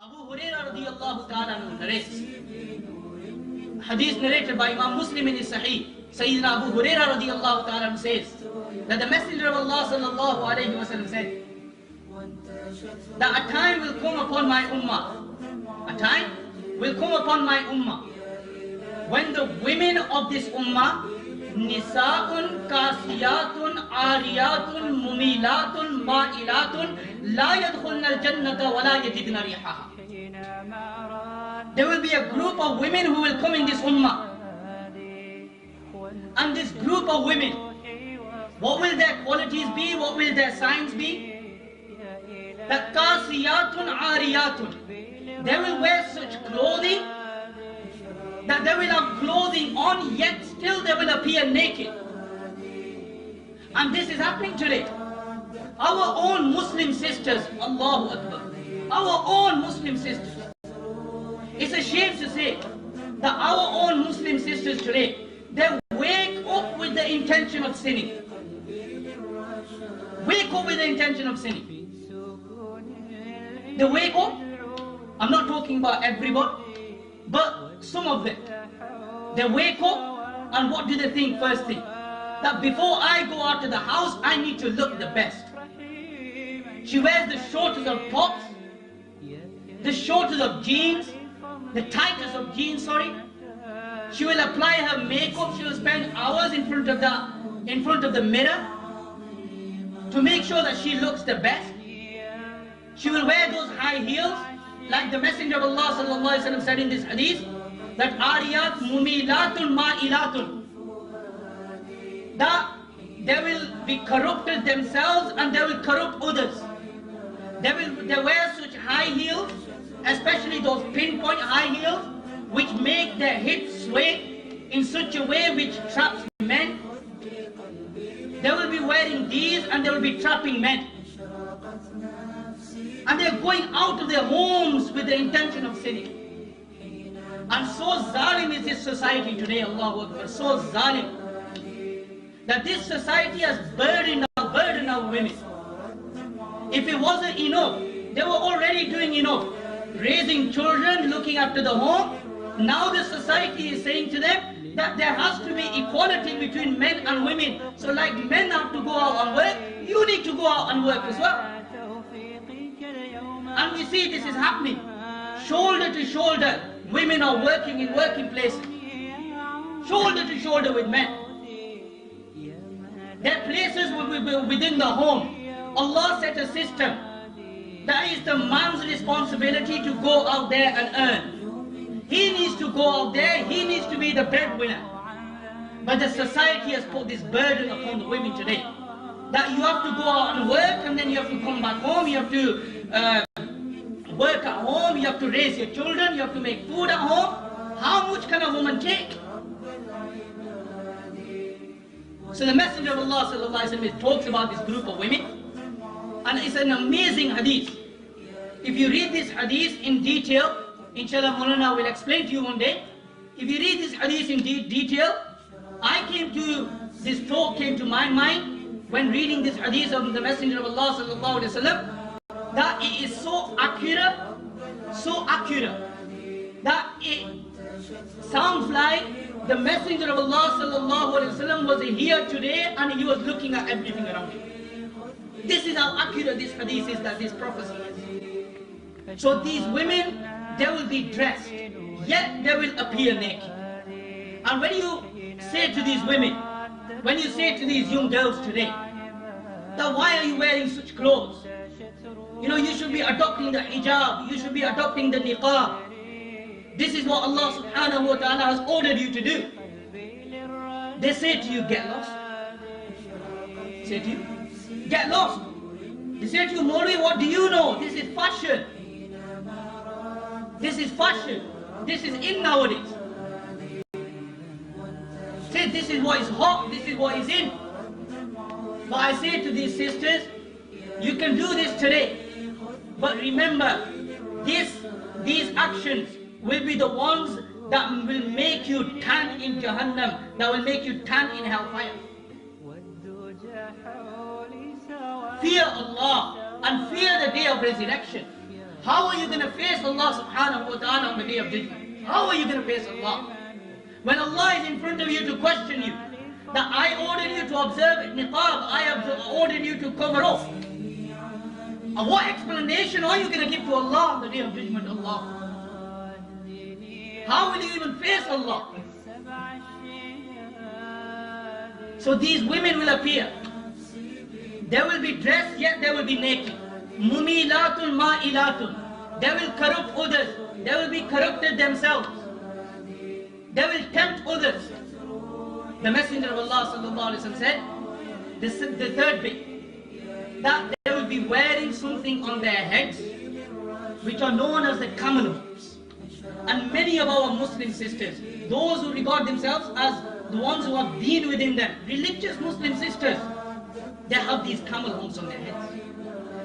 Abu Hurairah radiyallahu ta'ala narrates, hadith narrated by Imam Muslim in his Sahih. Sayyidina Abu Hurairah radiyallahu ta'ala says that the Messenger of Allah sallallahu alayhi wa sallam said that a time will come upon my ummah, a time will come upon my ummah when the women of this ummah, nisa'un kasiyatun ariyatun mumilatun ma'ilatun la yadkhulna al-jannata wa la yajidna rihaha. There will be a group of women who will come in this ummah, and this group of women, what will their qualities be, what will their signs be? That kasiyatun ariyatun, they will wear such clothing that they will have clothing on, yet still they will appear naked. And this is happening today. Our own Muslim sisters, Allahu Akbar, our own Muslim sisters. It's a shame to say that our own Muslim sisters today, they wake up with the intention of sinning. Wake up with the intention of sinning. They wake up, I'm not talking about everybody, but some of them, they wake up and what do they think first thing? That before I go out to the house, I need to look the best. She wears the shortest of tops, the shortest of jeans, the tightest of jeans, sorry. She will apply her makeup, she will spend hours in front of the mirror to make sure that she looks the best. She will wear those high heels, like the Messenger of Allah sallallahu alaihi wasallam said in this hadith, that ariyat mumilatun ma'ilatun, that they will be corrupted themselves and they will corrupt others. They wear such high heels, especially those pinpoint high heels, which make their hips sway in such a way which traps men. They will be wearing these and they will be trapping men. And they are going out of their homes with the intention of sinning. And so zalim is this society today, Allahu Akbar, so zalim, that this society has burdened our women. If it wasn't enough, they were already doing enough, raising children, looking after the home. Now the society is saying to them that there has to be equality between men and women. So like men have to go out and work, you need to go out and work as well. And we see this is happening. Shoulder to shoulder, women are working in working places. Shoulder to shoulder with men. Their places will be within the home. Allah set a system. That is the man's responsibility to go out there and earn. He needs to go out there, he needs to be the breadwinner. But the society has put this burden upon the women today, that you have to go out and work, and then you have to come back home, you have to work at home, you have to raise your children, you have to make food at home. How much can a woman take? So the Messenger of Allah sallallahu alaihi wasallam talks about this group of women, and it's an amazing hadith. If you read this hadith in detail, inshallah Maulana will explain to you one day. If you read this hadith in detail, this talk came to my mind when reading this hadith of the Messenger of Allah sallallahu alaihi wasallam, that it is so accurate, that it sounds like the Messenger of Allah sallallahu alaihi wasallam was here today and he was looking at everything around him. This is how accurate this hadith is, that this prophecy is. So these women, they will be dressed, yet they will appear naked. And when you say to these women, when you say to these young girls today, that why are you wearing such clothes? You know, you should be adopting the hijab, you should be adopting the niqab. This is what Allah subhanahu wa ta'ala has ordered you to do. They say to you, get lost. Say to you, get lost. They say to you, Maulvi, what do you know? This is fashion. This is fashion. This is in nowadays. Say this is what is hot, this is what is in. But I say to these sisters, you can do this today. But remember, these actions will be the ones that will make you tan in Jahannam, that will make you tan in hellfire. Fear Allah and fear the day of resurrection. How are you going to face Allah subhanahu wa ta'ala on the day of judgment? How are you going to face Allah? When Allah is in front of you to question you, that I ordered you to observe niqab, I have ordered you to cover up. What explanation are you going to give to Allah on the day of judgment, Allah? How will you even face Allah? So these women will appear. They will be dressed, yet they will be naked. Mumilatun ma'ilatun. They will corrupt others. They will be corrupted themselves. They will tempt others. The Messenger of Allah sallallahu alaihi wasallam said, the third bit, that they will be wearing something on their heads, which are known as the camel humps. And many of our Muslim sisters, those who regard themselves as the ones who have deen within them, religious Muslim sisters, they have these camel humps on their heads.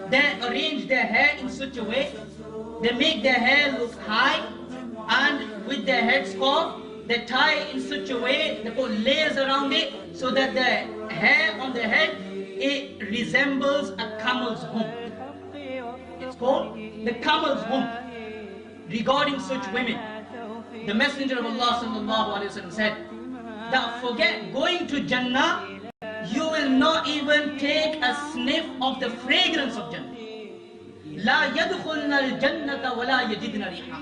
They arrange their hair in such a way, they make their hair look high, and with their headscarf, they tie in such a way, they put layers around it, so that the hair on the head, it resembles a camel's hump. It's called the camel's hump. Regarding such women, the Messenger of Allah sallallahu alaihi wasallam said that forget going to Jannah, you will not even take a sniff of the fragrance of Jannah. لا يدخلن الجنة ولا يجدن ريحها.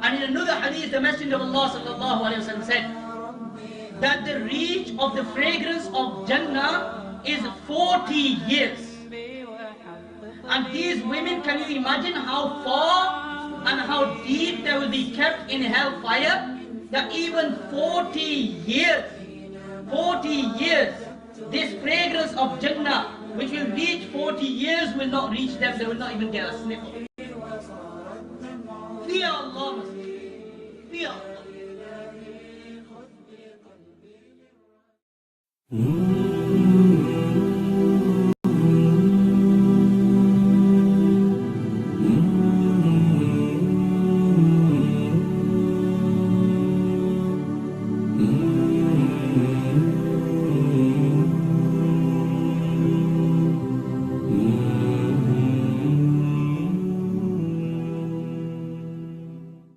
And in another hadith, the Messenger of Allah sallallahu alaihi wasallam said that the reach of the fragrance of Jannah is 40 years. And these women, can you imagine how far and how deep they will be kept in hellfire? That even 40 years, this fragrance of Jannah, which will reach 40 years, will not reach them. They will not even get a sniff of it. Fear Allah, fear Allah.